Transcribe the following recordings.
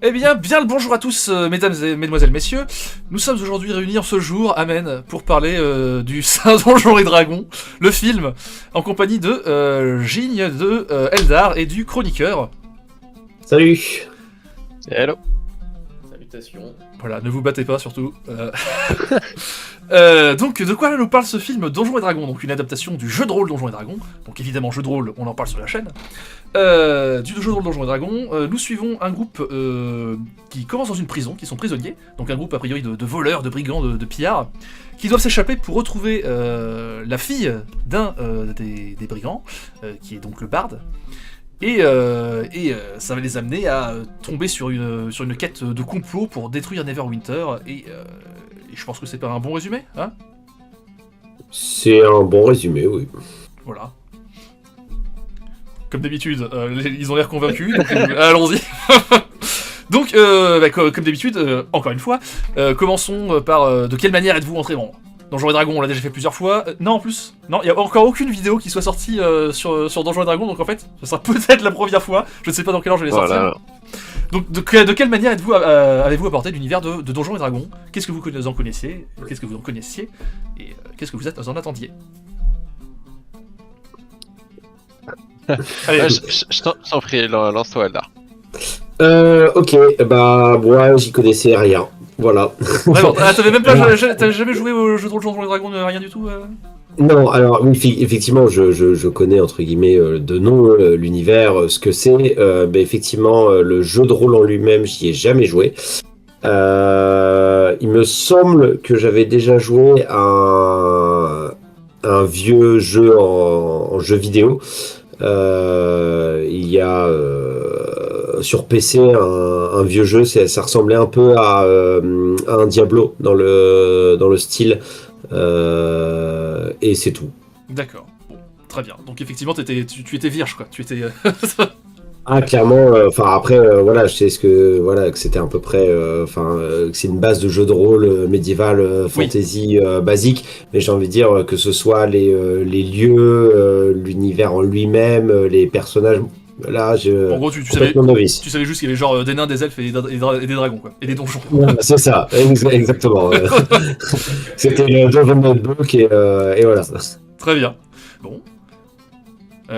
Eh bien, bien le bonjour à tous, mesdames et mesdemoiselles, messieurs. Nous sommes aujourd'hui réunis en ce jour, amen, pour parler du Saint Donjon et Dragon, le film, en compagnie de Gigne, de Eldar et du chroniqueur. Salut. Hello. Salutations. Voilà, ne vous battez pas surtout. Donc, de quoi nous parle ce film Donjons et Dragons? Donc, une adaptation du jeu de rôle Donjons et Dragons. Donc, évidemment, jeu de rôle, on en parle sur la chaîne. Du jeu de rôle Donjons et Dragons, nous suivons un groupe qui commence dans une prison, qui sont prisonniers. Donc, un groupe a priori de voleurs, de brigands, de pillards, qui doivent s'échapper pour retrouver la fille d'un des brigands, qui est donc le barde. Et ça va les amener à tomber sur une quête de complot pour détruire Neverwinter. Et je pense que c'est pas un bon résumé, hein? C'est un bon résumé, oui. Voilà. Comme d'habitude, ils ont l'air convaincus, donc allons-y. Donc, comme d'habitude, encore une fois, commençons par de quelle manière êtes-vous entré dans Donjons et Dragons? On l'a déjà fait plusieurs fois. Non, en plus, non, il n'y a encore aucune vidéo qui soit sortie sur Donjons et Dragons, donc en fait, ce sera peut-être la première fois. Je ne sais pas dans quel ordre je vais les sortir. Voilà. Donc, de quelle manière avez-vous apporté l'univers de Donjons et Dragons? Qu'est-ce que vous en connaissiez? Qu'est-ce que vous en connaissiez? Et qu'est-ce que vous en attendiez? Allez, Je t'en prie, lance-toi là. Ok, bah moi j'y connaissais rien. Voilà. vraiment, t'avais jamais joué au jeu de rôle Donjons et Dragons, rien du tout Non, alors oui, effectivement, je connais entre guillemets de nom l'univers, ce que c'est. Mais effectivement, le jeu de rôle en lui-même, j'y ai jamais joué. Il me semble que j'avais déjà joué à un vieux jeu en jeu vidéo. Il y a sur PC un vieux jeu, ça ressemblait un peu à un Diablo dans le style, et c'est tout. D'accord, bon, très bien. Donc effectivement, tu étais vierge, quoi. Tu étais... Ah, clairement, enfin après, voilà, je sais que c'était à peu près, que c'est une base de jeu de rôle médiéval, Oui. fantasy basique, mais j'ai envie de dire que ce soit les lieux, l'univers en lui-même, les personnages, là, En gros, tu complètement novice. savais juste qu'il y avait genre des nains, des elfes et des dragons, quoi. Et des donjons. Voilà, c'est ça, exactement. C'était le Dungeon Notebook et voilà. Très bien. Bon.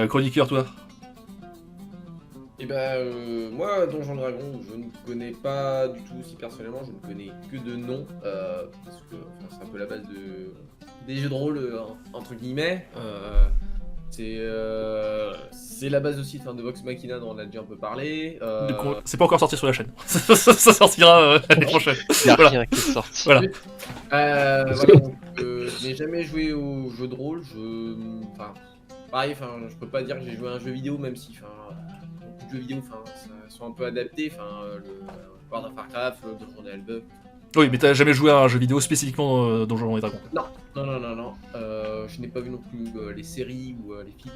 Chroniqueur, toi? Et moi, Donjon Dragon, je ne connais pas du tout, si personnellement, je ne connais que de nom, parce que c'est un peu la base des jeux de rôle, entre guillemets. C'est la base aussi de Vox Machina dont on a déjà un peu parlé. C'est pas encore sorti sur la chaîne. Ça sortira l'année prochaine. Il n'y a Voilà. rien qui est sorti. Voilà. Voilà, donc, je n'ai jamais joué au jeu de rôle. Pareil, je peux pas dire que j'ai joué à un jeu vidéo, même si, beaucoup de jeux vidéo, sont un peu adaptés. Le World of Warcraft, le Donjon Delve. Oui, mais t'as jamais joué à un jeu vidéo spécifiquement Donjons et Dragons. Non. Je n'ai pas vu non plus les séries ou les films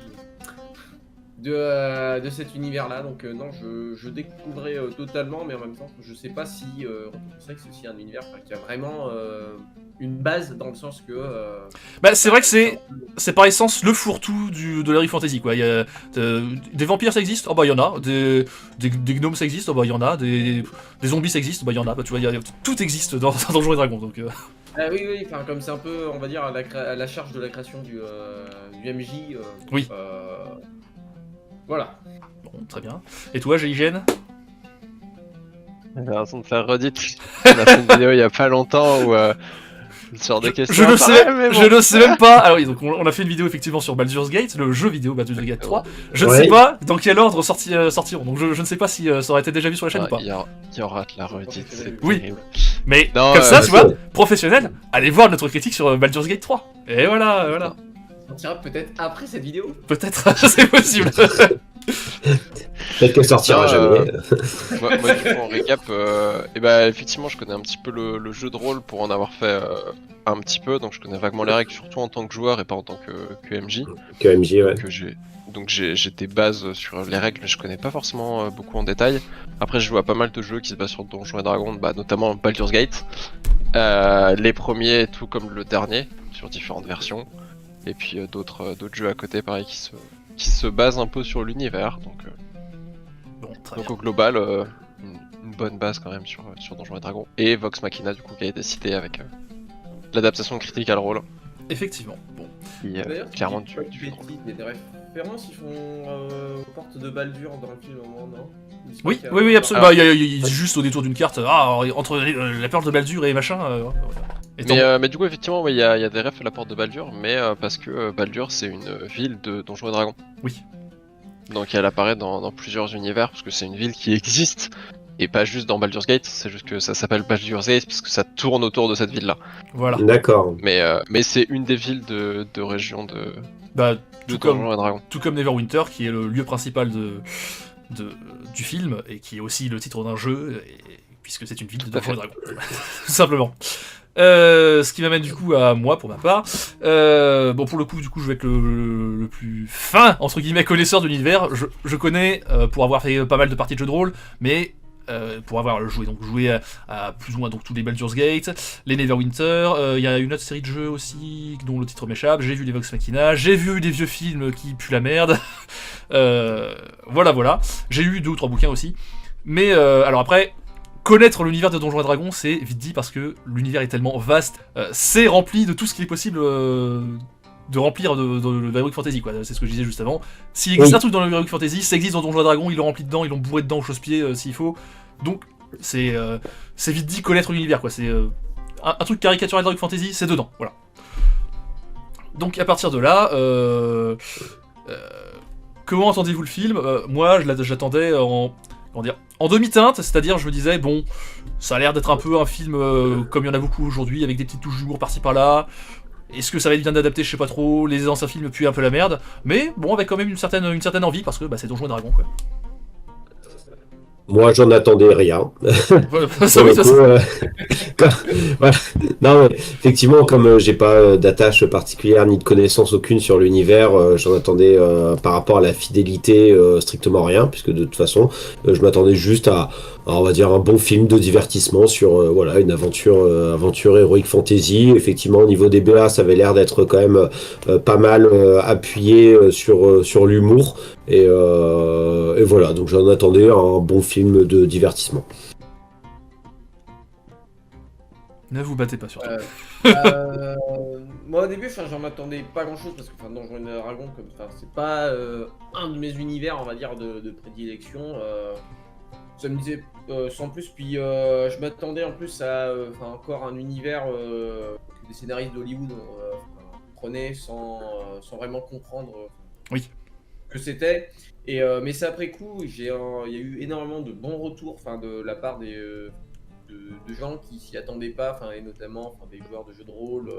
de cet univers-là, donc non, je découvrais totalement, mais en même temps, je sais pas si on sait que c'est aussi un univers qui a vraiment une base, dans le sens que... Bah, c'est vrai que c'est par essence le fourre-tout de l'Harry Fantasy, quoi. Il y a, des vampires, ça existe? Oh bah, il y en a. Des gnomes, ça existe? Oh bah, il y en a. Des zombies, ça existe? Bah, il y en a. Bah, tu vois, tout existe dans Donjons et Dragons, donc... oui, comme c'est un peu, on va dire, à la charge de la création du MJ. Oui. Voilà. Bon, très bien. Et toi, GIGN? J'ai raison de faire redite. On a fait une vidéo il y a pas longtemps où ce genre de questions. Je ne apparaît, sais même pas. Alors oui, donc on a fait une vidéo effectivement sur Baldur's Gate, le jeu vidéo Baldur's Gate 3. Je ne Ouais. sais pas dans quel ordre sortiront. Donc je ne sais pas si ça aurait été déjà vu sur la chaîne ou pas. Il y aura de la redite, c'est Oui. terrible. Mais Non, comme ça, bah, tu vois, c'est- professionnel, allez voir notre critique sur Baldur's Gate 3. Et voilà. On sortira peut-être après cette vidéo. Peut-être, c'est possible. Peut-être qu'elle sortira Non, jamais. Moi, du coup, en récap, effectivement, je connais un petit peu le jeu de rôle pour en avoir fait un petit peu, donc je connais vaguement les règles, surtout en tant que joueur et pas en tant que MJ. Que MJ, ouais. Donc j'ai des bases sur les règles, mais je connais pas forcément beaucoup en détail. Après, je joue à pas mal de jeux qui se basent sur Donjons et Dragons, notamment Baldur's Gate. Les premiers, tout comme le dernier, sur différentes versions. Et puis d'autres jeux à côté, pareil, qui se basent un peu sur l'univers. Donc Bon, très Donc bien. au global, une une bonne base quand même sur Donjons et Dragons. Et Vox Machina du coup qui a été cité avec l'adaptation de Critical Role. Effectivement. Bon. Qui, D'ailleurs, clairement tu dis pas de bêtises, il y a des références, ils font aux portes de Baldur dans le film au moment, non? Oui, absolument. Bah, il est juste au détour d'une carte. Ah, entre la porte de Baldur et machin. Mais du coup, effectivement, il y a des refs à la porte de Baldur, mais parce que Baldur, c'est une ville de Donjons et Dragons. Oui. Donc elle apparaît dans plusieurs univers, parce que c'est une ville qui existe, et pas juste dans Baldur's Gate, c'est juste que ça s'appelle Baldur's Gate, parce que ça tourne autour de cette ville-là. Voilà. D'accord. Mais c'est une des villes de région de Donjons et Dragons. Tout comme Neverwinter, qui est le lieu principal du film, et qui est aussi le titre d'un jeu, puisque c'est une ville de Donjons et Dragons. Tout simplement. Ce qui m'amène du coup à moi pour ma part. Bon, pour le coup, du coup, je vais être le plus fin entre guillemets connaisseur de l'univers. Je connais pour avoir fait pas mal de parties de jeux de rôle, mais pour avoir joué à plus ou moins donc tous les Baldur's Gate, les Neverwinter. Il y a une autre série de jeux aussi dont le titre m'échappe. J'ai vu les Vox Machina, j'ai vu des vieux films qui puent la merde. Voilà. J'ai lu 2 ou 3 bouquins aussi. Mais alors après. Connaître l'univers de Donjons et Dragons, c'est vite dit parce que l'univers est tellement vaste, c'est rempli de tout ce qu'il est possible de remplir de l'Heroic Fantasy, quoi. C'est ce que je disais juste avant. S'il existe un truc dans l'Heroic Fantasy, ça existe dans Donjons et Dragons, ils l'ont rempli dedans, ils l'ont bourré dedans au chausse-pied s'il faut. Donc c'est vite dit connaître l'univers, quoi. C'est un truc caricatural d'Heroic Fantasy, c'est dedans, voilà. Donc à partir de là, comment entendez-vous le film? Moi, j'attendais en demi-teinte, c'est-à-dire je me disais, bon, ça a l'air d'être un peu un film comme il y en a beaucoup aujourd'hui, avec des petites touches d'humour par-ci par-là. Est-ce que ça va être bien adapté? Je sais pas trop. Les anciens films puent un peu la merde. Mais bon, avec quand même une certaine envie, parce que c'est Donjons et Dragons, quoi. Moi, j'en attendais rien. Ça, oui, ça, voilà. Non, mais effectivement, comme j'ai pas d'attache particulière ni de connaissance aucune sur l'univers, j'en attendais par rapport à la fidélité strictement rien, puisque de toute façon, je m'attendais juste à, on va dire, un bon film de divertissement sur voilà, une aventure heroic fantasy. Effectivement, au niveau des BA, ça avait l'air d'être quand même pas mal appuyé sur l'humour. Et voilà, donc j'en attendais un bon film de divertissement. Ne vous battez pas sur ça. Moi au début, j'en m'attendais pas grand chose parce que Donjons et Dragons, c'est pas un de mes univers, on va dire, de prédilection. Ça me disait sans plus, puis je m'attendais en plus à encore un univers que des scénaristes d'Hollywood prenaient sans vraiment comprendre Oui. que c'était. Mais c'est après coup, il y a eu énormément de bons retours de la part de gens qui s'y attendaient pas, et notamment des joueurs de jeux de rôle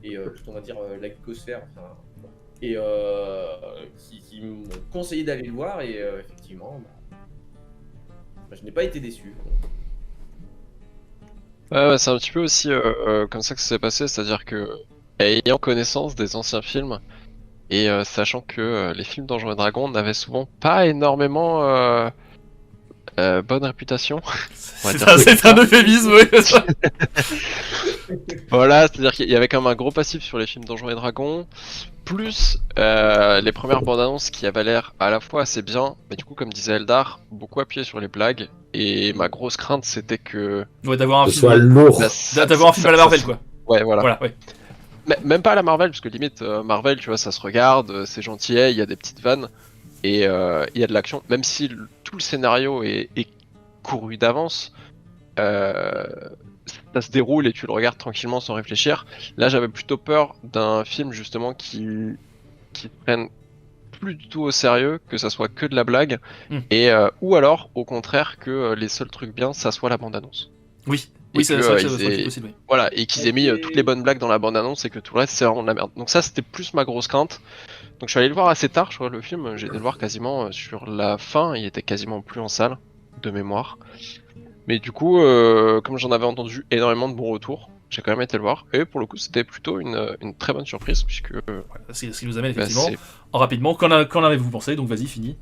et tout on va dire la geekosphère, et qui m'ont conseillé d'aller le voir, et effectivement je n'ai pas été déçu. Ouais, c'est un petit peu aussi comme ça que ça s'est passé, c'est-à-dire que ayant connaissance des anciens films et sachant que les films Donjons et Dragons n'avaient souvent pas énormément bonne réputation. C'est un euphémisme, oui. Voilà, c'est-à-dire qu'il y avait quand même un gros passif sur les films Donjons et Dragons, plus les premières bandes annonces qui avaient l'air à la fois assez bien, mais du coup, comme disait Eldar, beaucoup appuyé sur les blagues. Et ma grosse crainte, c'était que. Ouais, d'avoir un film. Soit lourd. D'avoir un film à la Marvel, quoi. Ouais, voilà. Ouais. Même pas à la Marvel, parce que limite, Marvel, tu vois, ça se regarde, c'est gentil, il y a des petites vannes, et il y a de l'action. Même si tout le scénario est couru d'avance, ça se déroule et tu le regardes tranquillement sans réfléchir. Là, j'avais plutôt peur d'un film, justement, qui prenne plus du tout au sérieux, que ça soit que de la blague, et ou alors, au contraire, que les seuls trucs bien, ça soit la bande-annonce. Oui, c'est vrai que c'est possible. Oui. Voilà, et qu'ils aient mis toutes les bonnes blagues dans la bande-annonce et que tout le reste c'est vraiment de la merde. Donc ça, c'était plus ma grosse crainte. Donc je suis allé le voir assez tard, je crois, le film. J'ai été le voir quasiment sur la fin, il était quasiment plus en salle, de mémoire. Mais du coup, comme j'en avais entendu énormément de bons retours, j'ai quand même été le voir. Et pour le coup, c'était plutôt une très bonne surprise, puisque... c'est ce qui nous amène effectivement en rapidement. Qu'en avez-vous pensé? Donc vas-y, finis.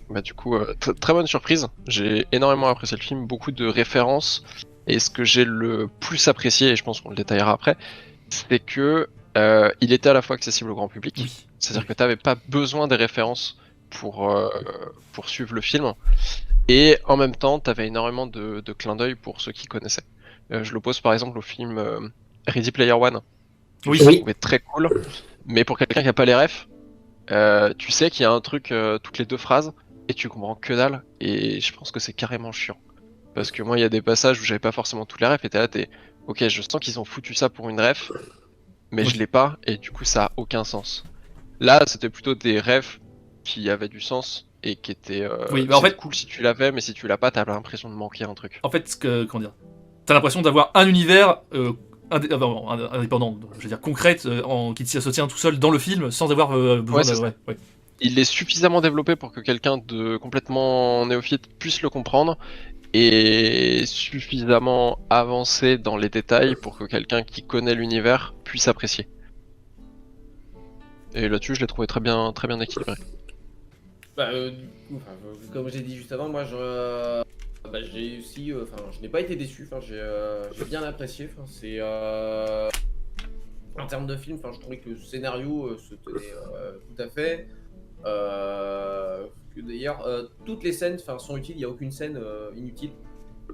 Bah du coup, très bonne surprise. J'ai énormément apprécié le film, beaucoup de références. Et ce que j'ai le plus apprécié, et je pense qu'on le détaillera après, c'est que il était à la fois accessible au grand public. Oui. C'est-à-dire que tu n'avais pas besoin des références pour suivre le film. Et en même temps, t'avais énormément de clins d'œil pour ceux qui connaissaient. Je l'oppose par exemple au film Ready Player One, que Oui. je Oui. trouvais très cool. Mais pour quelqu'un qui a pas les refs, tu sais qu'il y a un truc toutes les 2 phrases et tu comprends que dalle. Et je pense que c'est carrément chiant. Parce que moi, il y a des passages où j'avais pas forcément tous les refs et t'es là, ok, je sens qu'ils ont foutu ça pour une ref, mais Oui. je l'ai pas et du coup, ça a aucun sens. Là, c'était plutôt des refs qui avaient du sens et qui étaient. Oui, mais en c'est fait- cool si tu l'avais, mais si tu l'as pas, t'as l'impression de manquer un truc. En fait, comment dire, t'as l'impression d'avoir un univers indépendant, je veux dire concret, qui se tient tout seul dans le film sans avoir besoin Ouais, de. c'est ça. Ouais. Il est suffisamment développé pour que quelqu'un de complètement néophyte puisse le comprendre et suffisamment avancé dans les détails pour que quelqu'un qui connaît l'univers puisse apprécier. Et là-dessus, je l'ai trouvé très bien équilibré. Du coup, comme j'ai dit juste avant, moi j'ai aussi, je n'ai pas été déçu, j'ai bien apprécié. En termes de film, je trouvais que le scénario se tenait tout à fait. D'ailleurs, toutes les scènes sont utiles, il n'y a aucune scène inutile.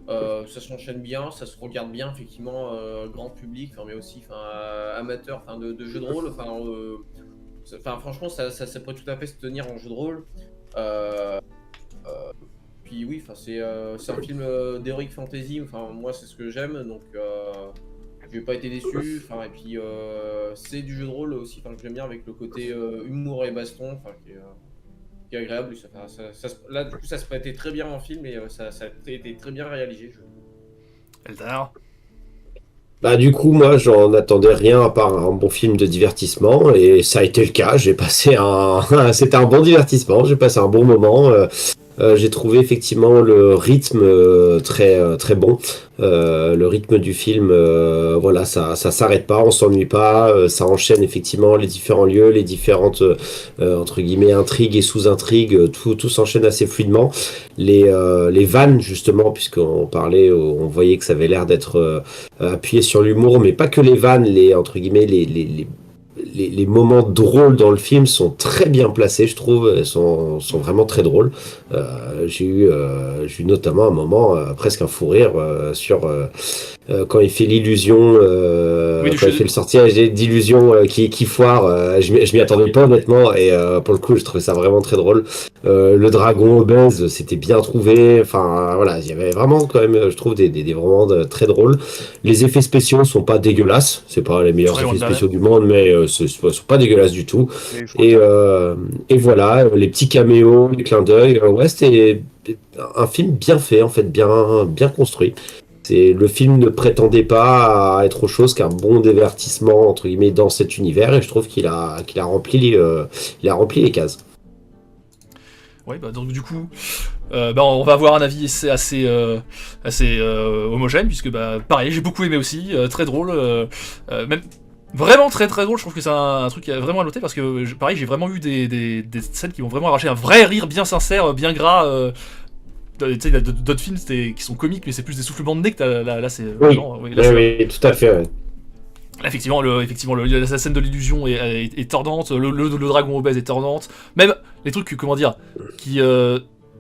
Ça s'enchaîne bien, ça se regarde bien, effectivement, grand public, mais aussi amateur de jeux de rôle. Franchement, ça pourrait tout à fait se tenir en jeu de rôle. Puis oui, c'est un film d'heroic fantasy. Moi, c'est ce que j'aime, donc j'ai pas été déçu. Et puis c'est du jeu de rôle aussi, que j'aime bien avec le côté humour et baston, qui est agréable. Là, du coup, ça se prêtait très bien en film et ça a été très bien réalisé. Eldar. Bah du coup moi j'en attendais rien à part un bon film de divertissement et ça a été le cas, j'ai passé c'était un bon divertissement, j'ai passé un bon moment, j'ai trouvé effectivement le rythme très bon, le rythme du film, voilà ça s'arrête pas, on s'ennuie pas, ça enchaîne effectivement les différents lieux, les différentes entre guillemets intrigues et sous-intrigues, tout s'enchaîne assez fluidement. Les vannes justement, puisqu'on parlait, on voyait que ça avait l'air d'être appuyé sur l'humour, mais pas que les vannes, entre guillemets, les moments drôles dans le film sont très bien placés, je trouve, sont vraiment très drôles. J'ai eu notamment un moment, presque un fou rire, quand il fait l'illusion, Oui, du quand il jeu. fait le sortilège d'illusion qui foire, je m'y attendais pas honnêtement, et pour le coup, je trouvais ça vraiment très drôle. Le dragon obèse, c'était bien trouvé. Enfin, voilà, il y avait vraiment quand même, je trouve, des moments très drôles. Les effets spéciaux sont pas dégueulasses. C'est pas les meilleurs Ouais, on effets l'a- spéciaux du monde, mais sont pas dégueulasses du tout. Et voilà, les petits caméos, les clins d'œil. Ouais, c'était un film bien fait, en fait, bien construit. Le film ne prétendait pas à être autre chose qu'un bon divertissement entre guillemets dans cet univers, et je trouve qu'il a rempli les cases. Ouais, donc du coup, on va avoir un avis assez homogène, puisque pareil, j'ai beaucoup aimé aussi, très drôle, même vraiment très très drôle. Je trouve que c'est un truc vraiment à noter, parce que pareil, j'ai vraiment eu des scènes qui m'ont vraiment arraché un vrai rire bien sincère, bien gras. Tu sais, il y a d'autres films qui sont comiques, mais c'est plus des soufflements de nez que là c'est Oui, vraiment. Oui, là, oui, tout à fait. Ouais. là, effectivement, la scène de l'illusion est tordante, le dragon obèse est tordante. Même les trucs, comment dire, qui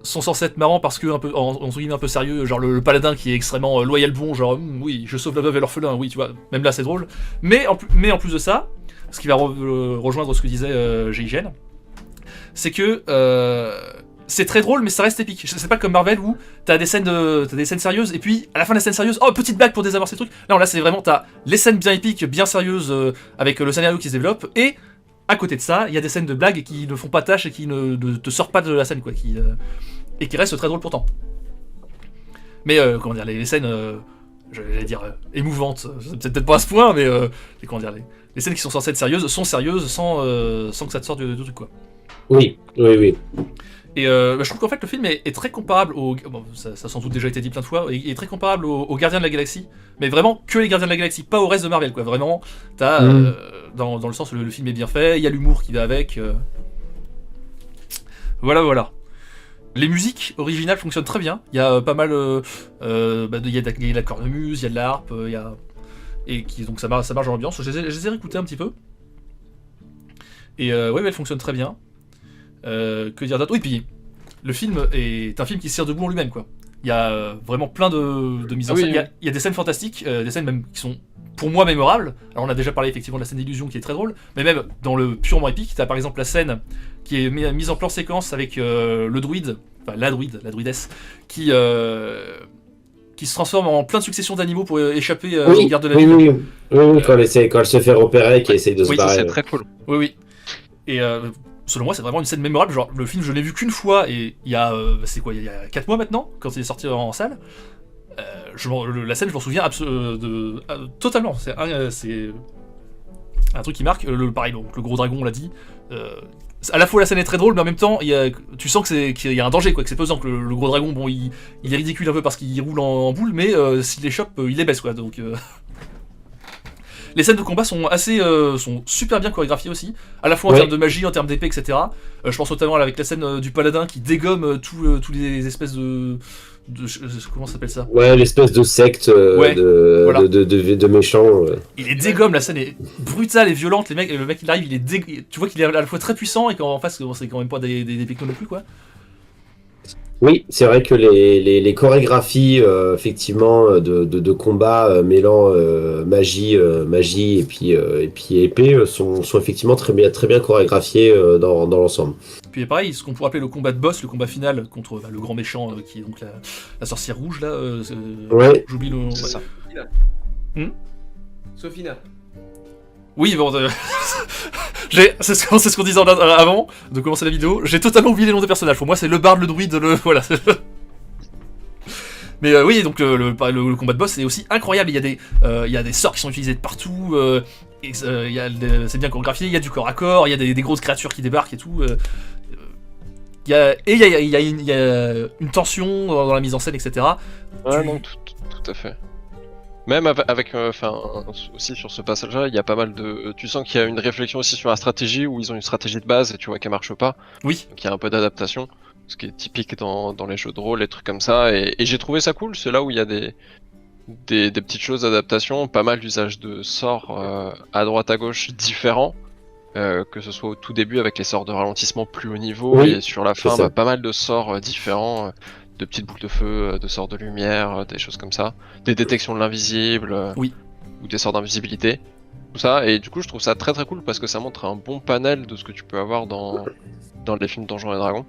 sont censés être marrants parce que entre guillemets un peu sérieux, genre le paladin qui est extrêmement loyal bon, genre oui, je sauve la veuve et l'orphelin, oui, tu vois, même là c'est drôle. Mais en plus de ça, ce qui va rejoindre ce que disait GIGN, c'est que c'est très drôle, mais ça reste épique. C'est pas comme Marvel où t'as des scènes sérieuses, et puis à la fin de la scène sérieuse, oh, petite blague pour désamorcer ces trucs. Non, là c'est vraiment, t'as les scènes bien épiques, bien sérieuses, avec le scénario qui se développe, et à côté de ça, il y a des scènes de blagues qui ne font pas tâche et qui ne te sortent pas de la scène, quoi, et qui restent très drôles pourtant. Mais comment dire, les scènes, j'allais dire émouvantes, c'est peut-être pas à ce point, mais comment dire, les scènes qui sont censées être sérieuses sont sérieuses sans que ça te sorte du truc, quoi. Oui. Et je trouve qu'en fait le film est très comparable ça a sans doute déjà été dit plein de fois, est très comparable aux Gardiens de la Galaxie, mais vraiment que les Gardiens de la Galaxie, pas au reste de Marvel, quoi. Vraiment, t'as dans le sens où le film est bien fait, il y a l'humour qui va avec. Voilà. Les musiques originales fonctionnent très bien. Il y a pas mal, il y a de la cornemuse, il y a de la harpe, donc ça marche dans l'ambiance. Je les ai réécoutés un petit peu. Et ouais, elle fonctionne très bien. Que dire d'autre? Oui, puis le film est un film qui se tire debout en lui-même, quoi. Il y a vraiment plein de mises en Ah oui, scène. oui. Il y a des scènes fantastiques, des scènes même qui sont pour moi mémorables. Alors on a déjà parlé effectivement de la scène d'illusion qui est très drôle, mais même dans le purement épique, t'as par exemple la scène qui est mise en plan séquence avec le druide, enfin la druidesse, qui se transforme en plein de successions d'animaux pour échapper aux gardes de la ville. Oui, quand elle se fait repérer et qu'elle essaye de se Oui, Ça, barrer. c'est très cool. Oui. Et selon moi, c'est vraiment une scène mémorable. Genre, le film, je l'ai vu qu'une fois, et il y a, il y a 4 mois maintenant, quand il est sorti en salle. La scène, je m'en souviens totalement. C'est un truc qui marque. Pareil, donc, le gros dragon, on l'a dit. À la fois, la scène est très drôle, mais en même temps, tu sens qu'il y a un danger, quoi, que c'est pesant, que le gros dragon, bon, il est ridicule un peu parce qu'il roule en boule, mais s'il les chope, il les baisse, quoi. Donc. Les scènes de combat sont super bien chorégraphiées aussi, à la fois en termes de magie, en termes d'épée, etc. Je pense notamment avec la scène du paladin qui dégomme tous les espèces de comment ça s'appelle ça ? Ouais, l'espèce de secte Voilà. de méchants. Il les dégomme, la scène est brutale et violente. Le mec il arrive, tu vois qu'il est à la fois très puissant et qu'en face c'est quand même pas des pecnos non plus, quoi. Oui, c'est vrai que les chorégraphies effectivement de combat mêlant magie et puis épée sont effectivement très bien chorégraphiées dans l'ensemble. Puis pareil, ce qu'on pourrait appeler le combat de boss, le combat final contre le grand méchant qui est donc la sorcière rouge là. Ouais. J'oublie le nom. C'est ça. Sophina. Oui, bon, c'est ce qu'on disait avant de commencer la vidéo. J'ai totalement oublié les noms des personnages. Pour moi, c'est le barde, le druide, voilà. Mais oui, donc le combat de boss est aussi incroyable. Il y a des sorts qui sont utilisés de partout. C'est bien chorégraphié. Il y a du corps à corps. Il y a des grosses créatures qui débarquent et tout. Il y a une tension dans la mise en scène, etc. Ouais, non, tout à fait. Même avec aussi sur ce passage-là, il y a pas mal de. Tu sens qu'il y a une réflexion aussi sur la stratégie où ils ont une stratégie de base et tu vois qu'elle marche pas. Oui. Donc il y a un peu d'adaptation, ce qui est typique dans les jeux de rôle, les trucs comme ça. Et j'ai trouvé ça cool. C'est là où il y a des petites choses d'adaptation, pas mal d'usage de sorts à droite à gauche différents. Que ce soit au tout début avec les sorts de ralentissement plus haut niveau Oui, et sur la fin pas mal de sorts différents, de petites boucles de feu, de sorts de lumière, des choses comme ça, des détections de l'invisible, Oui. ou des sorts d'invisibilité, tout ça. Et du coup je trouve ça très très cool parce que ça montre un bon panel de ce que tu peux avoir dans les films Donjons et Dragons,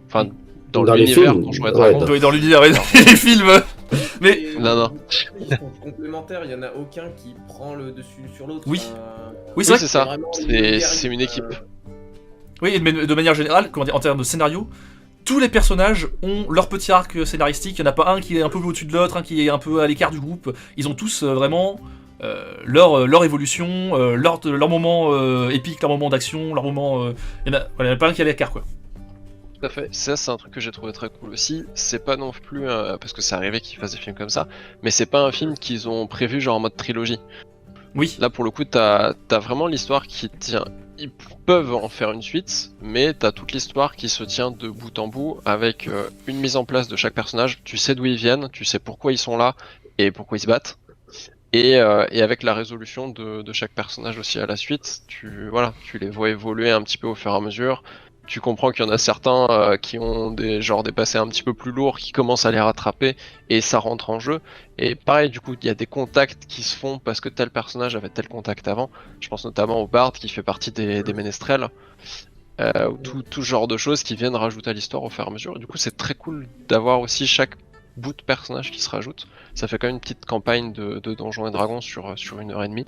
enfin dans les l'univers films, Donjons et Dragons. Ouais, dans l'univers et dans les films. Mais Et, Non. Ils sont complémentaires, il y en a aucun qui prend le dessus sur l'autre. Oui. Enfin, oui, c'est vrai. C'est ça, vraiment c'est une équipe. Oui, mais de manière générale, comment dire, en termes de scénario, tous les personnages ont leur petit arc scénaristique. Il n'y en a pas un qui est un peu au-dessus de l'autre, un qui est un peu à l'écart du groupe. Ils ont tous vraiment leur évolution, leur moment épique, leur moment d'action, leur moment. Il n'y en a pas un qui est à l'écart, quoi. Tout à fait. Ça, c'est un truc que j'ai trouvé très cool aussi. C'est pas non plus parce que c'est arrivé qu'ils fassent des films comme ça, mais c'est pas un film qu'ils ont prévu genre en mode trilogie. Oui. Là, pour le coup, t'as vraiment l'histoire qui tient. Ils peuvent en faire une suite, mais t'as toute l'histoire qui se tient de bout en bout avec une mise en place de chaque personnage. Tu sais d'où ils viennent, tu sais pourquoi ils sont là et pourquoi ils se battent. Et avec la résolution de chaque personnage aussi à la suite, tu les vois évoluer un petit peu au fur et à mesure. Tu comprends qu'il y en a certains qui ont des passés un petit peu plus lourds qui commencent à les rattraper et ça rentre en jeu. Et pareil, du coup, il y a des contacts qui se font parce que tel personnage avait tel contact avant. Je pense notamment au Bard qui fait partie des ménestrels. Tout genre de choses qui viennent rajouter à l'histoire au fur et à mesure. Et du coup, c'est très cool d'avoir aussi chaque bout de personnage qui se rajoute. Ça fait quand même une petite campagne de Donjons et Dragons sur 1h30.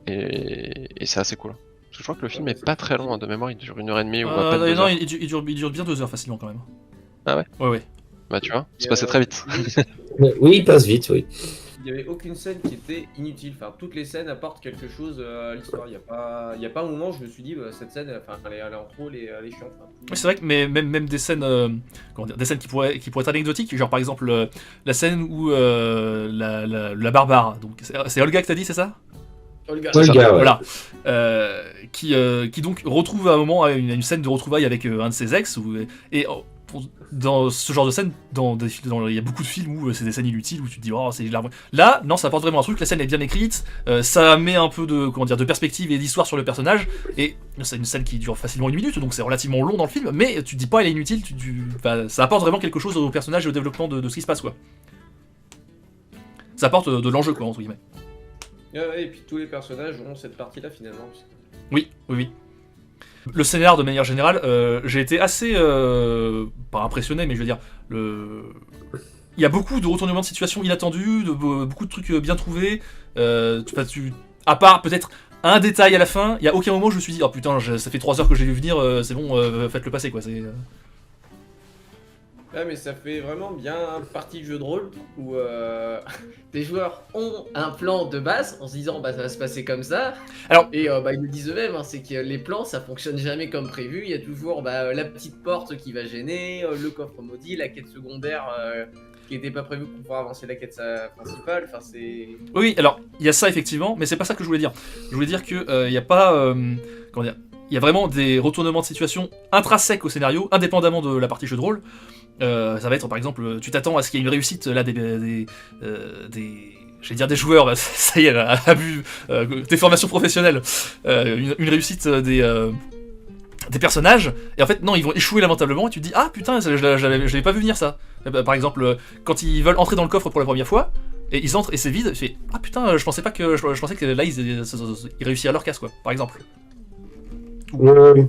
Et c'est assez cool. Parce que je crois que le film est pas très long, hein, de mémoire, il dure 1h30 ou à peine 2 non, heures. il dure bien 2 heures facilement quand même. Ah ouais ? Ouais. Bah tu vois, c'est passé très vite. Oui, il passe vite, oui. Il n'y avait aucune scène qui était inutile. Enfin, toutes les scènes apportent quelque chose à l'histoire. Il n'y a pas un moment où je me suis dit, cette scène, elle est en trop, elle est chiante. Enfin, Oui, c'est vrai que même des scènes, des scènes qui pourraient être anecdotiques, genre par exemple la scène où la barbare, donc c'est Olga que t'as dit, c'est ça ? Olga. Olga, ouais. Voilà, qui donc retrouve à un moment une scène de retrouvailles avec un de ses ex, et dans ce genre de scène, il y a beaucoup de films où c'est des scènes inutiles où tu te dis oh c'est large. Là, non, ça apporte vraiment un truc. La scène est bien écrite, ça met un peu de perspective et d'histoire sur le personnage. Et c'est une scène qui dure facilement 1 minute, donc c'est relativement long dans le film. Mais tu te dis pas elle est inutile. Ça apporte vraiment quelque chose au personnage et au développement de ce qui se passe quoi. Ça apporte de l'enjeu quoi entre guillemets. Ouais, et puis tous les personnages ont cette partie-là finalement. Oui. Le scénar de manière générale, j'ai été assez pas impressionné, mais je veux dire, il y a beaucoup de retournements de situation inattendus, beaucoup de trucs bien trouvés. À part peut-être un détail à la fin, il y a aucun moment où je me suis dit oh putain, ça fait 3 heures que j'ai vu venir, c'est bon, faites-le passer quoi. Ouais, mais ça fait vraiment bien partie de jeu de rôle où les joueurs ont un plan de base en se disant bah ça va se passer comme ça. Alors, et ils le disent eux-mêmes, hein, c'est que les plans ça fonctionne jamais comme prévu. Il y a toujours la petite porte qui va gêner, le coffre maudit, la quête secondaire qui était pas prévue pour pouvoir avancer la quête principale. Enfin c'est. Oui, alors il y a ça effectivement, mais c'est pas ça que je voulais dire. Je voulais dire que il y a pas comment dire. Il y a vraiment des retournements de situation intrinsèques au scénario, indépendamment de la partie jeu de rôle. Ça va être par exemple, tu t'attends à ce qu'il y ait une réussite là des des joueurs, bah, ça y est, abus des formations professionnelles, une réussite des personnages, et en fait non, ils vont échouer lamentablement, et tu te dis ah putain, je l'avais pas vu venir ça. Par exemple, quand ils veulent entrer dans le coffre pour la première fois, et ils entrent et c'est vide, tu fais ah putain, je pensais que là ils réussiraient leur casse quoi, par exemple. Oui.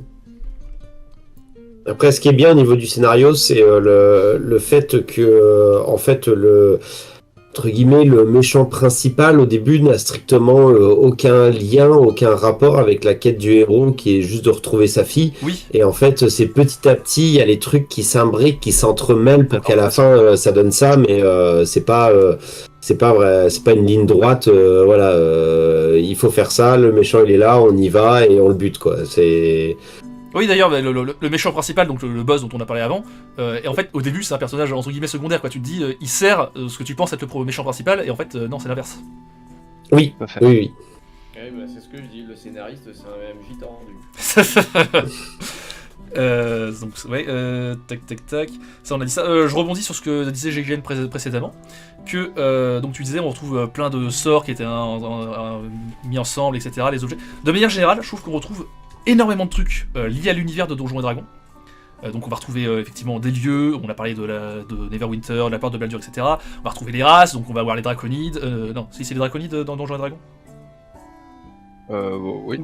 Après, ce qui est bien au niveau du scénario, c'est le fait que, en fait, entre guillemets, le méchant principal, au début, n'a strictement aucun lien, aucun rapport avec la quête du héros, qui est juste de retrouver sa fille. Oui. Et en fait, c'est petit à petit, il y a les trucs qui s'imbriquent, qui s'entremêlent pour qu'à la fin, ça donne ça, mais c'est pas vrai, c'est pas une ligne droite. Voilà, il faut faire ça, le méchant il est là, on y va et on le bute quoi. C'est Oui, d'ailleurs, le méchant principal, donc le boss dont on a parlé avant, et en fait, au début, c'est un personnage entre guillemets secondaire, quoi. Tu te dis, il sert ce que tu penses être le méchant principal, et en fait, non, c'est l'inverse. oui, Parfait. oui. Ouais, bah, c'est ce que je dis, le scénariste c'est un MJ tendu. Donc, ouais, tac. Ça, on a dit ça. Je rebondis sur ce que disait GGN précédemment. Que, donc, tu disais, on retrouve plein de sorts qui étaient mis ensemble, etc. Les objets. De manière générale, je trouve qu'on retrouve énormément de trucs liés à l'univers de Donjons et Dragons. Donc on va retrouver effectivement des lieux, on a parlé de Neverwinter, de la porte de Baldur, etc. On va retrouver les races, donc on va avoir les draconides. Non, si c'est les draconides dans Donjons et Dragons. Oui.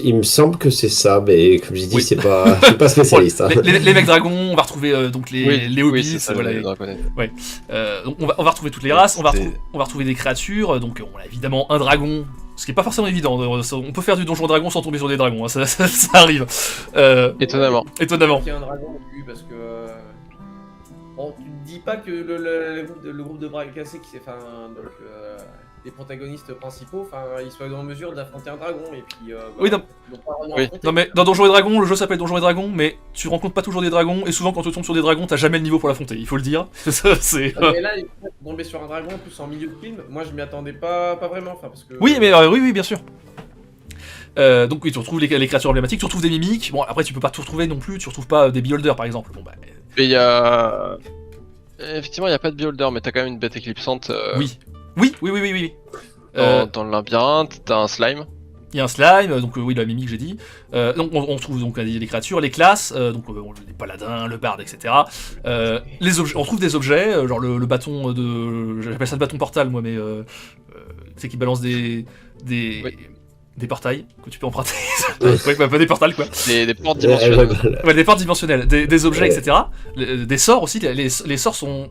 Il me semble que c'est ça, mais comme j'ai dit, Oui. je suis pas spécialiste. Hein. Les mecs dragons, on va retrouver donc les hobbits, c'est ça, voilà. les draconides. Donc on va retrouver toutes les races, on va retrouver des créatures, donc on a évidemment un dragon, ce qui est pas forcément évident, on peut faire du Donjon Dragon sans tomber sur des dragons, hein, ça arrive. Étonnamment. Étonnamment. Il y a un dragon au début parce que. Bon, tu te dis pas que le groupe de bras cassés qui s'est fait les protagonistes principaux, ils soient en mesure d'affronter un dragon et puis. Oui, non. ils l'ont pas vraiment Oui. affronté. Non mais dans Donjons et Dragons, le jeu s'appelle Donjons et Dragons, mais tu rencontres pas toujours des dragons, et souvent quand tu tombes sur des dragons, t'as jamais le niveau pour l'affronter, il faut le dire. C'est... Ah, mais là, tomber sur un dragon en plus en milieu de film, moi je m'y attendais pas vraiment, parce que. Oui, mais oui, bien sûr. Donc oui, tu retrouves les créatures emblématiques, tu retrouves des mimiques. Bon, après tu peux pas tout retrouver non plus, tu retrouves pas des beholders par exemple. Bon bah. Et il y a. Effectivement, il n'y a pas de beholder, mais t'as quand même une bête éclipsante. Oui. Dans le labyrinthe, t'as un slime. Il y a un slime, donc oui, la mimique j'ai dit. Donc on retrouve donc les créatures, les classes, donc les paladins, le barde, etc. Les objets, on trouve des objets, genre le bâton de, j'appelle ça le bâton portal moi, mais c'est qui balance des portails que tu peux emprunter. Ouais, bah, pas des portals quoi. Des portes dimensionnelles. Ouais, des portes dimensionnelles, des objets, etc. Des sorts aussi, les sorts sont,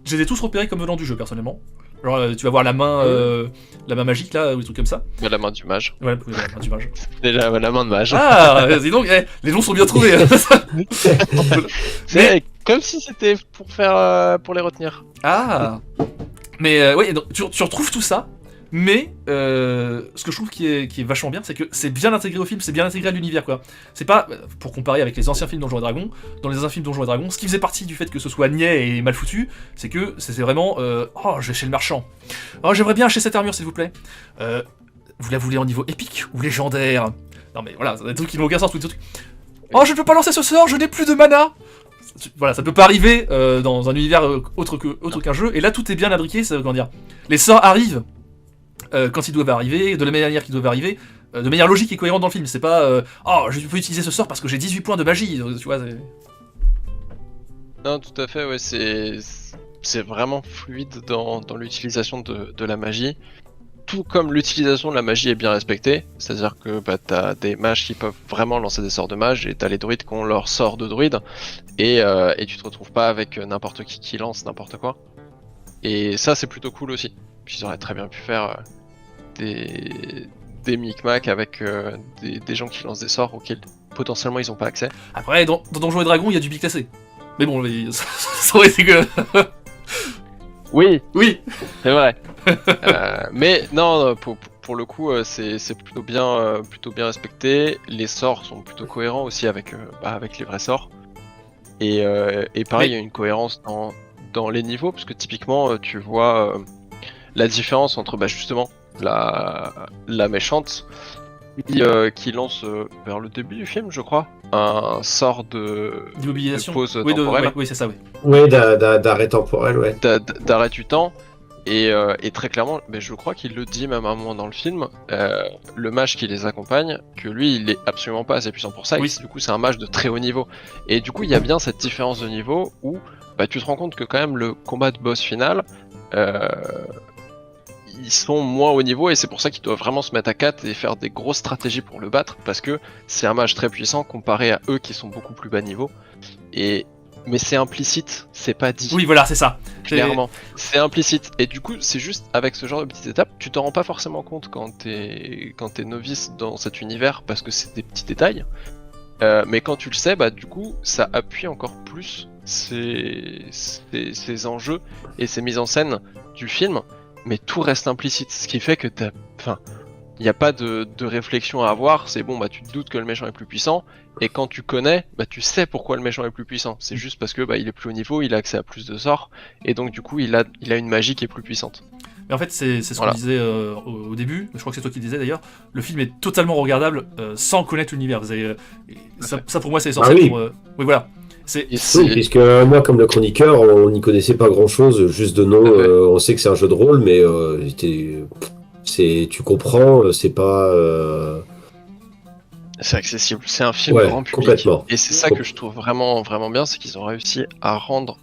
je les ai tous repérés comme venant du jeu personnellement. Genre tu vas voir la main magique là, ou des trucs comme ça. La main du mage. Ouais, la main du mage. Et la main de mage. Ah, dis donc, les noms sont bien trouvés. C'est comme si c'était pour les retenir. Ah. Mais oui, donc, tu retrouves tout ça. Mais ce que je trouve qui est vachement bien, c'est que c'est bien intégré au film, c'est bien intégré à l'univers quoi. C'est pas, pour comparer avec les anciens films Donjons et Dragons, dans les anciens films Donjons et Dragons, ce qui faisait partie du fait que ce soit niais et mal foutu, c'est que c'est vraiment oh, je vais chez le marchand. Oh, j'aimerais bien acheter cette armure s'il vous plaît. Vous la voulez en niveau épique ou légendaire? Non mais voilà, c'est des trucs qui n'ont aucun sens, tous des trucs. Oh, je ne peux pas lancer ce sort, je n'ai plus de mana. voilà, ça peut pas arriver dans un univers autre qu'un jeu. Et là, tout est bien imbriqué. Comment dire, les sorts arrivent quand ils doivent arriver, de la manière qu'ils doivent arriver, de manière logique et cohérente dans le film. C'est pas oh, je peux utiliser ce sort parce que j'ai 18 points de magie. Tu vois. Non, tout à fait, ouais, c'est vraiment fluide dans l'utilisation de la magie. Tout comme l'utilisation de la magie est bien respectée, c'est-à-dire que bah, t'as des mages qui peuvent vraiment lancer des sorts de mages, et t'as les druides qui ont leur sort de druide, et tu te retrouves pas avec n'importe qui lance n'importe quoi. Et ça c'est plutôt cool aussi. Puis ils auraient très bien pu faire des micmacs avec des gens qui lancent des sorts auxquels potentiellement ils ont pas accès. Après, dans Donjons et Dragons, il y a du biclassé. Mais bon, ça aurait été que. Oui, Oui. c'est vrai. Mais non, pour le coup, c'est plutôt bien respecté. Les sorts sont plutôt cohérents aussi avec les vrais sorts. Et pareil, il y a une cohérence dans les niveaux, parce que typiquement, tu vois la différence entre justement la méchante qui lance vers le début du film, je crois, un sort d'immobilisation. de pause Oui, temporelle. oui, c'est ça, oui. Ouais, d'arrêt temporel, ouais. D'arrêt du temps. Et très clairement, mais je crois qu'il le dit même à un moment dans le film, le mage qui les accompagne, que lui il est absolument pas assez puissant pour ça, Oui. et du coup c'est un mage de très haut niveau. Et du coup il y a bien cette différence de niveau où tu te rends compte que quand même le combat de boss final, ils sont moins haut niveau, et c'est pour ça qu'ils doivent vraiment se mettre à 4 et faire des grosses stratégies pour le battre, parce que c'est un mage très puissant comparé à eux qui sont beaucoup plus bas niveau. Mais c'est implicite, c'est pas dit. Oui, voilà, c'est ça. Clairement, c'est implicite. Et du coup, c'est juste avec ce genre de petites étapes, tu t'en rends pas forcément compte quand t'es novice dans cet univers, parce que c'est des petits détails. Mais quand tu le sais, du coup, ça appuie encore plus ces enjeux et ces mises en scène du film, mais tout reste implicite. Ce qui fait que il n'y a pas de réflexion à avoir, c'est bon, tu te doutes que le méchant est plus puissant, et quand tu connais, tu sais pourquoi le méchant est plus puissant. C'est juste parce que il est plus haut niveau, il a accès à plus de sorts, et donc du coup il a une magie qui est plus puissante. Mais en fait, c'est ce Voilà. qu'on disait au début, je crois que c'est toi qui le disais d'ailleurs, le film est totalement regardable sans connaître l'univers. Ça pour moi c'est essentiel. Ah oui. Oui, voilà. Et Oui, puisque moi, comme le chroniqueur, on n'y connaissait pas grand-chose, juste de nom. Ouais. On sait que c'est un jeu de rôle, mais tu comprends, c'est pas. C'est accessible, c'est un film Ouais, grand public. complètement. Et c'est ça que je trouve vraiment, vraiment bien, c'est qu'ils ont réussi à rendre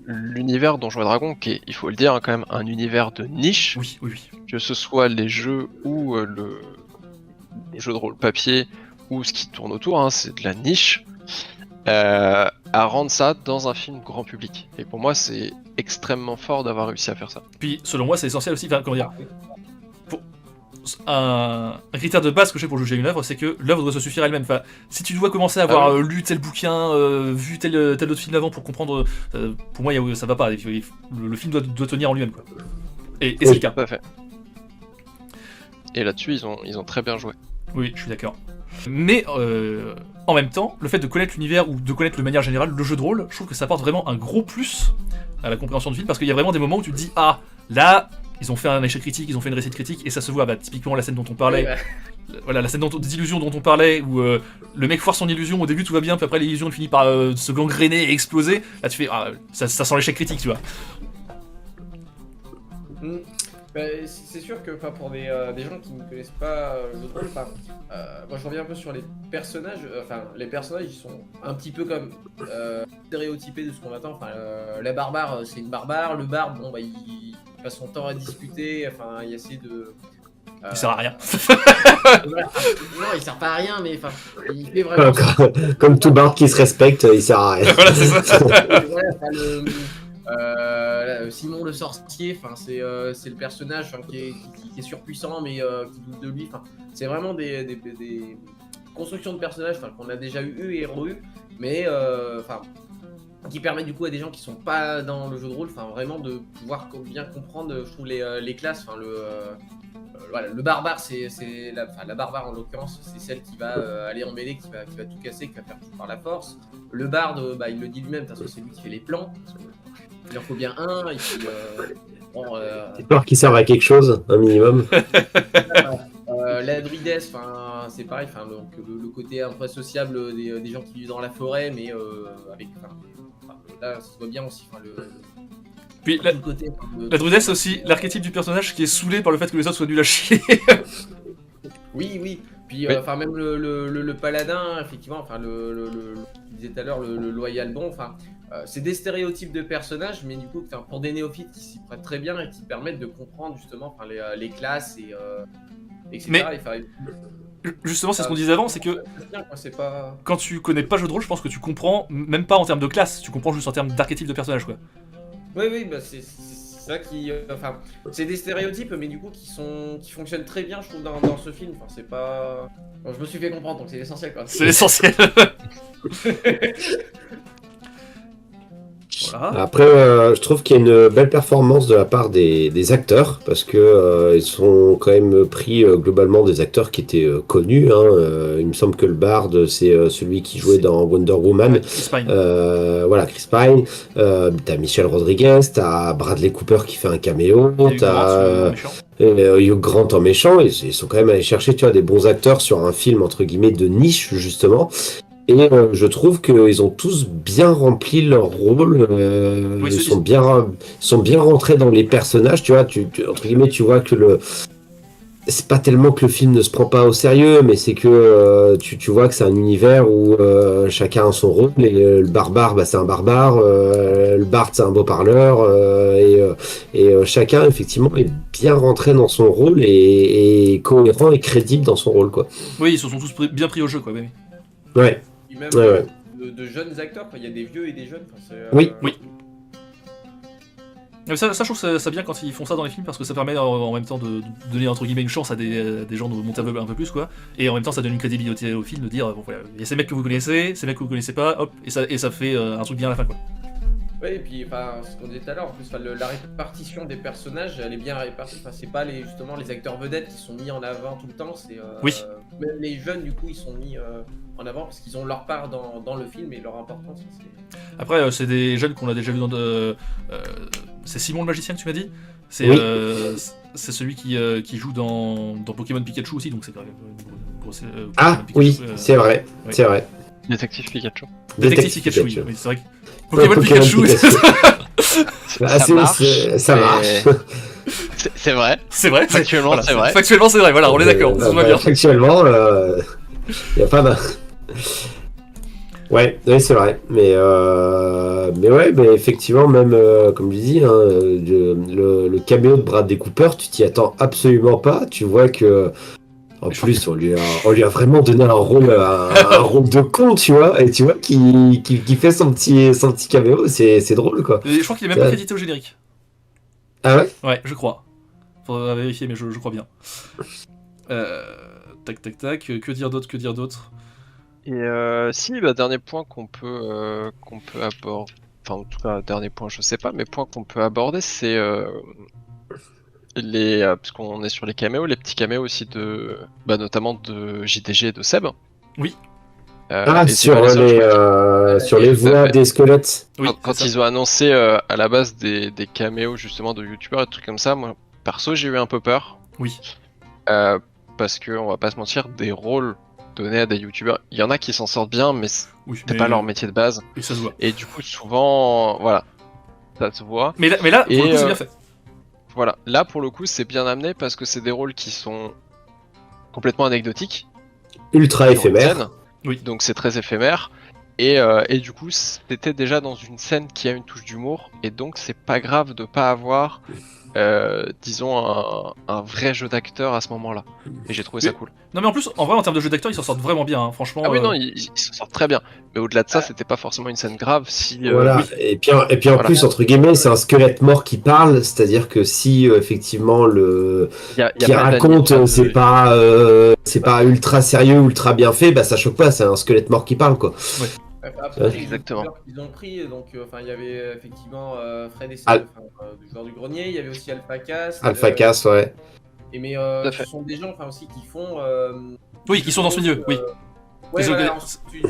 l'univers Donjons et Dragons, qui est, il faut le dire, quand même un univers de niche, Oui. que ce soit les jeux ou le jeu de rôle papier, ou ce qui tourne autour, c'est de la niche, à rendre ça dans un film grand public. Et pour moi, c'est extrêmement fort d'avoir réussi à faire ça. Puis selon moi, c'est essentiel aussi, comment dire, un critère de base que j'ai pour juger une œuvre, c'est que l'œuvre doit se suffire à elle-même. Enfin, si tu dois commencer à avoir lu tel bouquin, vu tel autre film avant pour comprendre, pour moi ça va pas. Le film doit tenir en lui-même, quoi. Et c'est le cas. Tout à fait. Et là-dessus, ils ont très bien joué. Oui, je suis d'accord. Mais en même temps, le fait de connaître l'univers ou de connaître de manière générale le jeu de rôle, je trouve que ça apporte vraiment un gros plus à la compréhension du film, parce qu'il y a vraiment des moments où tu te dis ah là ils ont fait un échec critique, ils ont fait une réussite critique, et ça se voit. Typiquement la scène dont on parlait, voilà, la scène des illusions dont on parlait, où le mec foire son illusion, au début tout va bien, puis après l'illusion finit par se gangréner et exploser. Là tu fais ça sent l'échec critique, tu vois. C'est sûr que pour des gens qui ne connaissent pas le jeu de rôle, moi je reviens un peu sur les personnages. Les personnages ils sont un petit peu comme stéréotypés de ce qu'on attend. La barbare c'est une barbare, le barde il passe son temps à discuter, il essaie de. Il sert à rien. Non, il sert pas à rien, mais il fait vraiment. Comme tout barde qui se respecte, il sert à rien. Voilà, c'est ça. Simon le sorcier, c'est le personnage qui est surpuissant mais qui doute de lui. C'est vraiment des constructions de personnages qu'on a déjà eu et re-eu, mais qui permettent du coup à des gens qui sont pas dans le jeu de rôle, vraiment de pouvoir bien comprendre, je trouve, les classes. Le barbare, c'est la barbare en l'occurrence, c'est celle qui va aller en mêlée, qui va tout casser, qui va faire tout par la force. Le barde, il le dit lui-même, parce que c'est lui qui fait les plans. Il en faut bien un, et puis J'espère qu'ils servent à quelque chose, un minimum. la druidesse, c'est pareil, donc le côté un peu sociable des gens qui vivent dans la forêt, mais avec là, ça se voit bien aussi. Enfin, Puis tout le côté. la druidesse, c'est aussi l'archétype du personnage qui est saulé par le fait que les autres soient nuls à chier. Oui. Puis, Oui. enfin, même le paladin, effectivement, enfin, tu disais tout à l'heure, le loyal bon, enfin, c'est des stéréotypes de personnages, mais du coup, enfin, pour des néophytes qui s'y prêtent très bien et qui permettent de comprendre justement enfin, les classes et etc. Mais- Et, enfin, Justement, c'est ce qu'on disait avant, c'est que c'est bien, quoi, c'est pas. quand tu connais pas le jeu de rôle, je pense que tu comprends, même pas en termes de classe, tu comprends juste en termes d'archétype de personnage, quoi. Oui, bah c'est ça qui. Enfin, c'est des stéréotypes, mais du coup qui fonctionnent très bien, je trouve, dans ce film. Enfin, c'est pas. Bon, je me suis fait comprendre, donc c'est l'essentiel, quoi. C'est l'essentiel. Voilà. Après, je trouve qu'il y a une belle performance de la part des acteurs, parce que ils sont quand même pris globalement des acteurs qui étaient connus. Hein. Il me semble que le Bard, c'est celui qui jouait dans Wonder Woman. Chris Pine. Voilà, Chris Pine. T'as Michelle Rodriguez, t'as Bradley Cooper qui fait un caméo, Il y a eu Grant, t'as méchant. Hugh Grant en méchant. Ils sont quand même allés chercher, tu vois, des bons acteurs sur un film entre guillemets de niche justement. Et je trouve qu'ils ont tous bien rempli leur rôle. Oui, Ils sont bien rentrés dans les personnages. Tu vois, entre guillemets, tu vois que c'est pas tellement que le film ne se prend pas au sérieux, mais c'est que tu vois que c'est un univers où chacun a son rôle. Et le barbare, bah, c'est un barbare. Le bard, c'est un beau parleur. Et chacun, effectivement, est bien rentré dans son rôle et cohérent et crédible dans son rôle, quoi. Oui, ils se sont tous bien pris au jeu, quoi. Oui. Ouais. Puis même Ouais. de jeunes acteurs, quoi. Il y a des vieux et des jeunes. Enfin, c'est, Oui. Mais ça, je trouve ça bien quand ils font ça dans les films parce que ça permet en même temps de donner entre guillemets une chance à des gens de monter un peu plus, quoi. Et en même temps, ça donne une crédibilité au film de dire bon, voilà, il y a ces mecs que vous connaissez, ces mecs que vous connaissez pas, hop, et ça fait un truc bien à la fin, quoi. Oui, et puis enfin, ce qu'on disait tout à l'heure, en plus, enfin, la répartition des personnages, elle est bien répartie. Enfin, c'est pas justement les acteurs vedettes qui sont mis en avant tout le temps. C'est Oui. même les jeunes, du coup, ils sont mis en avant parce qu'ils ont leur part dans le film et leur importance. Après, c'est des jeunes qu'on a déjà vu dans c'est Simon le magicien que tu m'as dit. C'est Oui. c'est celui qui joue dans Pokémon Pikachu aussi, donc c'est quand même une grosse. Ah Pokémon oui, Pikachu, c'est vrai, oui. c'est vrai. Détective Pikachu. Détective Pikachu, oui, oui, c'est vrai. Pokémon Pikachu, Pikachu. Ah, ça marche. mais- C'est vrai. c'est vrai. Factuellement, voilà, c'est vrai. Factuellement, c'est vrai. Voilà, on est d'accord. On se voit bien. Actuellement, il n'y a pas mal. Ouais, oui, c'est vrai. Mais ouais, mais effectivement, même comme je dis, hein, le caméo de Bradley Cooper, tu t'y attends absolument pas. Tu vois que en plus, on lui a vraiment donné un rôle de con, tu vois, et tu vois qui fait son petit caméo, c'est drôle, quoi. Et je crois qu'il est même pas crédité au générique. Ah ouais? Ouais, je crois. Faudra vérifier, mais je crois bien. Tac. Que dire d'autre? Et si, bah, dernier point qu'on peut aborder, enfin en tout cas dernier point je sais pas, mais point qu'on peut aborder c'est parce qu'on est sur les caméos, les petits caméos aussi notamment de JDG et de Seb. Oui. Et c'est sur pas les seuls, je crois sur les tout à voix fait. des squelettes. Oui, Quand c'est ça. ils ont annoncé à la base des caméos justement de youtubeurs et des trucs comme ça, moi perso j'ai eu un peu peur. Oui. Parce que on va pas se mentir, des rôles donnés à des youtubeurs, il y en a qui s'en sortent bien, mais c'est Oui, pas leur métier de base. Et ça se voit. Et du coup souvent, voilà, ça se voit. Mais là, pour Et, le coup, c'est bien fait. Voilà, là pour le coup c'est bien amené parce que c'est des rôles qui sont complètement anecdotiques. Ultra dans une éphémère. scène. Oui. Donc c'est très éphémère. Et du coup, c'était déjà dans une scène qui a une touche d'humour. Et donc, c'est pas grave de pas avoir, disons, un vrai jeu d'acteur à ce moment-là. Et j'ai trouvé ça cool. Non, mais en plus, en vrai, en termes de jeu d'acteur, ils s'en sortent vraiment bien, hein, franchement. Ah oui, non, ils s'en sortent très bien. Mais au-delà de ça, c'était pas forcément une scène grave si. Voilà. oui. Et puis en Voilà. plus, entre guillemets, c'est un squelette mort qui parle, c'est-à-dire que si effectivement le y a qui pas raconte de- c'est pas ultra sérieux, ultra bien fait, bah ça choque pas, c'est un squelette mort qui parle, quoi. Après, Ouais. les Exactement. youtubeurs qu'ils ont pris, donc enfin il y avait effectivement Fred et Al- du joueur du grenier, il y avait aussi AlphaCast. Alpha Cass, ouais. Mais à ce fait. sont des gens enfin aussi qui font. Oui, qui sont dans ce milieu, oui. Ouais, Ils ont- voilà, en studio.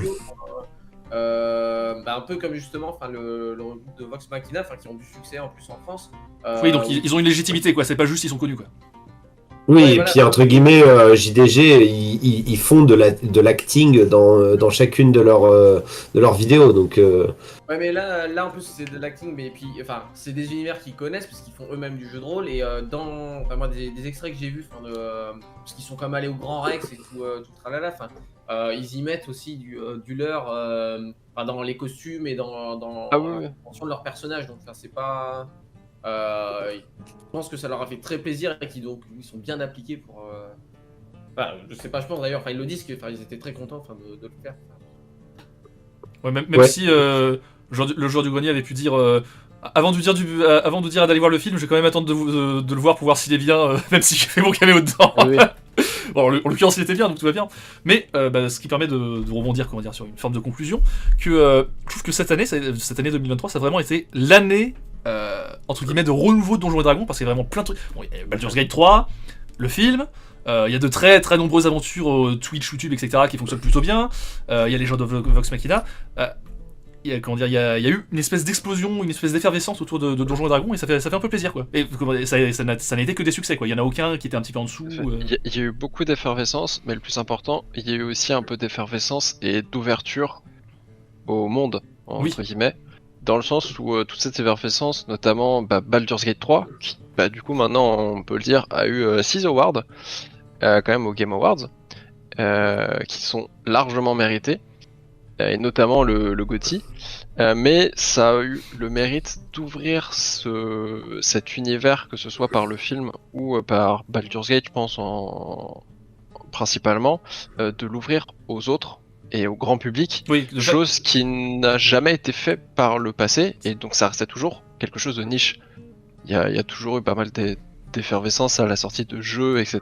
Un peu comme justement enfin le groupe de Vox Machina, enfin qui ont du succès en plus en France. Oui, donc ils ont une légitimité, quoi. C'est pas juste ils sont connus, quoi. Oui, Ouais, et voilà. puis entre guillemets, JDG, ils font de l'acting dans chacune de leurs vidéos, donc Ouais, mais là en plus c'est de l'acting, mais puis enfin c'est des univers qu'ils connaissent parce qu'ils font eux-mêmes du jeu de rôle et enfin moi des extraits que j'ai vus, parce qu'ils sont comme allés au Grand Rex et tout tralala, enfin ils y mettent aussi du leur, enfin, dans les costumes et Ah dans oui, la oui. compréhension de leurs personnages, donc enfin c'est pas, je pense que ça leur a fait très plaisir et qu'ils donc ils sont bien appliqués pour, enfin je sais pas, je pense d'ailleurs, enfin ils le disent que enfin ils étaient très contents enfin de le faire. Ouais, même ouais. si le joueur du grenier avait pu dire avant de dire d'aller voir le film, je vais quand même attendre de le voir pour voir s'il est bien, même si j'ai fait mon caméo dedans. Ah oui. Bon, en l'occurrence, il était bien, donc tout va bien. Mais ce qui permet de rebondir, comment dire, sur une forme de conclusion, que je trouve que cette année 2023, ça a vraiment été l'année entre guillemets de renouveau de Donjons et Dragons, parce qu'il y a vraiment plein de trucs. Bon, il y a Baldur's Gate 3, le film. Il y a de très très nombreuses aventures Twitch, YouTube, etc. qui fonctionnent plutôt bien. Il y a les jeux de Vox Machina. Il y a eu une espèce d'explosion, une espèce d'effervescence autour de Donjons et Dragons et ça fait un peu plaisir quoi. Et ça n'a été que des succès quoi. Il y en a aucun qui était un petit peu en dessous. Il y a eu beaucoup d'effervescence, mais le plus important, il y a eu aussi un peu d'effervescence et d'ouverture au monde, entre guillemets, dans le sens où toute cette effervescence, notamment Baldur's Gate 3, qui du coup maintenant on peut le dire, a eu 6 awards, quand même aux Game Awards, qui sont largement mérités, et notamment le GOTY, mais ça a eu le mérite d'ouvrir cet univers, que ce soit par le film ou par Baldur's Gate, je pense, principalement, de l'ouvrir aux autres et au grand public, Oui, chose qui n'a jamais été fait par le passé, et donc ça restait toujours quelque chose de niche. Il y a toujours eu pas mal d'effervescence à la sortie de jeux, etc.,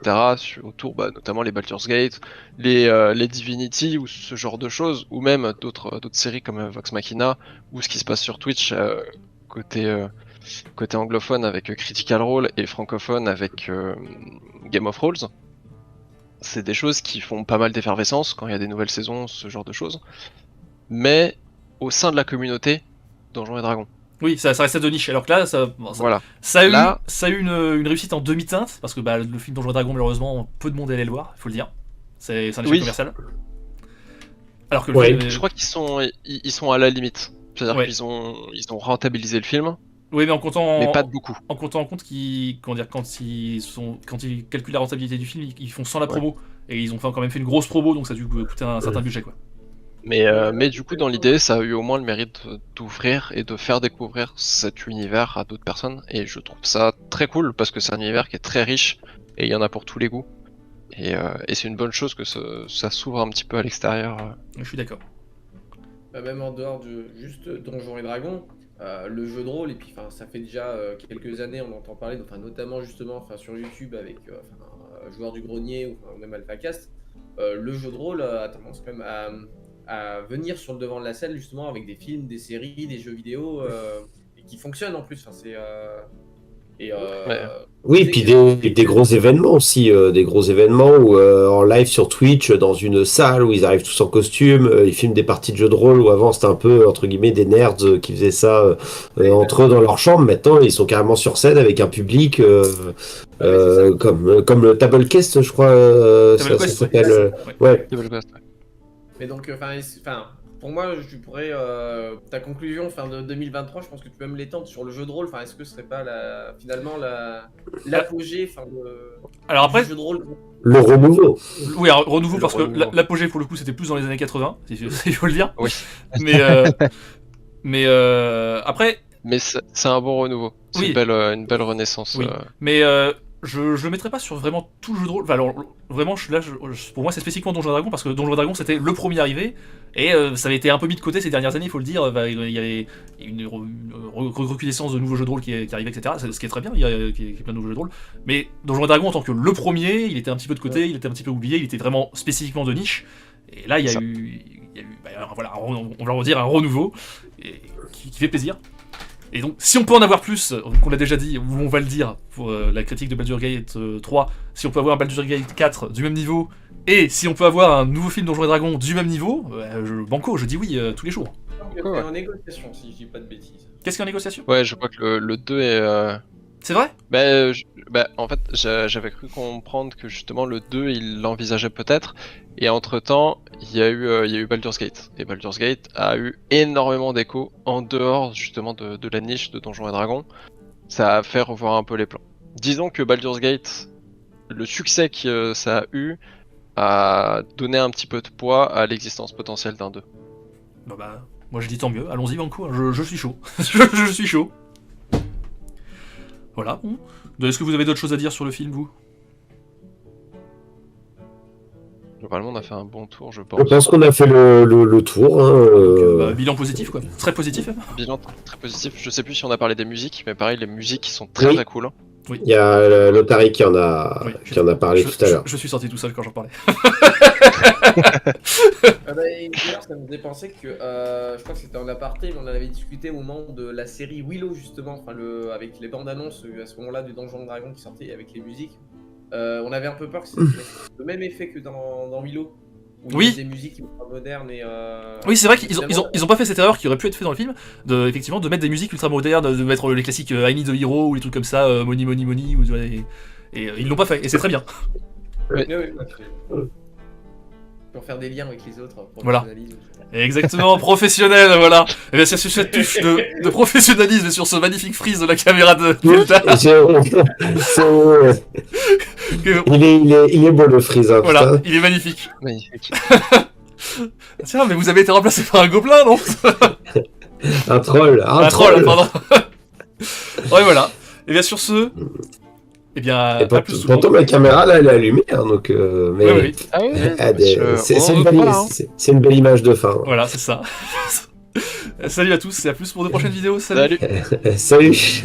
autour notamment les Baldur's Gate, les Divinity, ou ce genre de choses, ou même d'autres séries comme Vox Machina, ou ce qui se passe sur Twitch, côté anglophone avec Critical Role, et francophone avec Game of Rolls. C'est des choses qui font pas mal d'effervescence quand il y a des nouvelles saisons, ce genre de choses. Mais au sein de la communauté Donjons et Dragons. Oui, ça restait de niche. Alors que là, Voilà. ça a eu une réussite en demi-teinte, parce que le film Donjons et Dragons, malheureusement, peu de monde est allé le voir, il faut le dire. C'est un échec commercial. Alors que le film je crois qu'ils sont à la limite. C'est-à-dire qu'ils ont rentabilisé le film. Oui, mais mais pas de beaucoup. En comptant en compte quand ils calculent la rentabilité du film, ils font sans la promo. Et ils ont quand même fait une grosse promo, donc ça a dû coûter un certain budget quoi. Mais du coup, dans l'idée, ça a eu au moins le mérite d'ouvrir et de faire découvrir cet univers à d'autres personnes. Et je trouve ça très cool, parce que c'est un univers qui est très riche, et il y en a pour tous les goûts. Et c'est une bonne chose que ça s'ouvre un petit peu à l'extérieur. Je suis d'accord. Même en dehors de juste Donjons et Dragons, le jeu de rôle, et puis ça fait déjà quelques années on entend parler, notamment justement sur YouTube avec Joueur du Grenier ou même AlphaCast, le jeu de rôle a tendance même à venir sur le devant de la scène justement avec des films, des séries, des jeux vidéo et qui fonctionnent en plus. Oui, et puis des gros événements aussi, des gros événements où en live sur Twitch, dans une salle où ils arrivent tous en costume, ils filment des parties de jeux de rôle où avant c'était un peu entre guillemets des nerds qui faisaient ça entre eux dans leur chambre. Maintenant ils sont carrément sur scène avec un public comme le Tablecast, je crois, ça s'appelle. Ouais. Mais donc, pour moi, je pourrais ta conclusion de 2023, je pense que tu peux même l'étendre sur le jeu de rôle. Est-ce que ce serait pas finalement l'apogée alors après, du jeu de rôle? Le renouveau. Oui, alors, renouveau parce que l'apogée pour le coup c'était plus dans les années 80, il faut le dire. Oui. Mais après. Mais c'est un bon renouveau. C'est une belle renaissance. Oui. Mais je le mettrais pas sur vraiment tout le jeu de rôle. Enfin, alors, vraiment, pour moi, c'est spécifiquement Donjons et Dragons parce que Donjons et Dragons c'était le premier arrivé et ça avait été un peu mis de côté ces dernières années, il faut le dire. Il y avait une recrudescence de nouveaux jeux de rôle qui arrivaient, etc. Ce qui est très bien, il y a plein de nouveaux jeux de rôle. Mais Donjons et Dragons en tant que le premier, il était un petit peu de côté, il était un petit peu oublié, il était vraiment spécifiquement de niche. Et là, il y a eu voilà, on va redire un renouveau qui fait plaisir. Et donc, si on peut en avoir plus, qu'on l'a déjà dit, ou on va le dire pour la critique de Baldur's Gate 3, si on peut avoir un Baldur's Gate 4 du même niveau, et si on peut avoir un nouveau film Donjons et Dragons du même niveau, je dis oui tous les jours. C'est en négociation, si je dis pas de bêtises. Qu'est-ce qu'il y a en négociation ? Ouais, je crois que le 2 est... C'est vrai? En fait, j'avais cru comprendre que justement le 2, il l'envisageait peut-être, et entre-temps, il y a eu Baldur's Gate. Et Baldur's Gate a eu énormément d'écho en dehors justement de la niche de Donjons et Dragons. Ça a fait revoir un peu les plans. Disons que Baldur's Gate, le succès que ça a eu, a donné un petit peu de poids à l'existence potentielle d'un 2. Bah, moi je dis tant mieux, allons-y Banco, je suis chaud. je suis chaud. Voilà. Est-ce que vous avez d'autres choses à dire sur le film, vous? Globalement, on a fait un bon tour, je Je pense. pense qu'on a fait le tour. Hein, Donc, bilan positif, quoi. Très positif. Bilan très positif. Je sais plus si on a parlé des musiques, mais pareil, les musiques sont très très cool. Oui. Il y a Lotari qui en a parlé tout à l'heure. Je suis sorti tout seul quand j'en parlais. D'ailleurs, ça me faisait penser que je crois que c'était en aparté, mais on en avait discuté au moment de la série Willow, justement, enfin, avec les bandes annonces à ce moment-là du Donjon Dragon qui sortait avec les musiques. On avait un peu peur que c'était le même effet que dans Willow. Où il y a des musiques ultra modernes et. Oui, c'est vrai qu'ils ont pas fait cette erreur qui aurait pu être fait dans le film, effectivement, de mettre des musiques ultra modernes, de mettre les classiques I Need the Hero ou les trucs comme ça, Money Money Money, et ils l'ont pas fait, et c'est très bien. Oui. Pour faire des liens avec les autres. Voilà. Exactement, professionnel, voilà. Et bien c'est sur cette touche de professionnalisme et sur ce magnifique freeze de la caméra de Delta. Il est beau le freeze. Hein, voilà, putain. il est magnifique. Magnifique. Tiens, mais vous avez été remplacé par un gobelin, non? Un troll. Un troll, pardon. Ouais, voilà. Et bien sur ce... Eh bien, à plus souvent. Pourtant, ma caméra, là, elle est allumée, hein, donc... mais... Oui. Ah oui, c'est une belle image de fin. Voilà, c'est ça. Salut à tous et à plus pour de prochaines vidéos. Salut. Salut.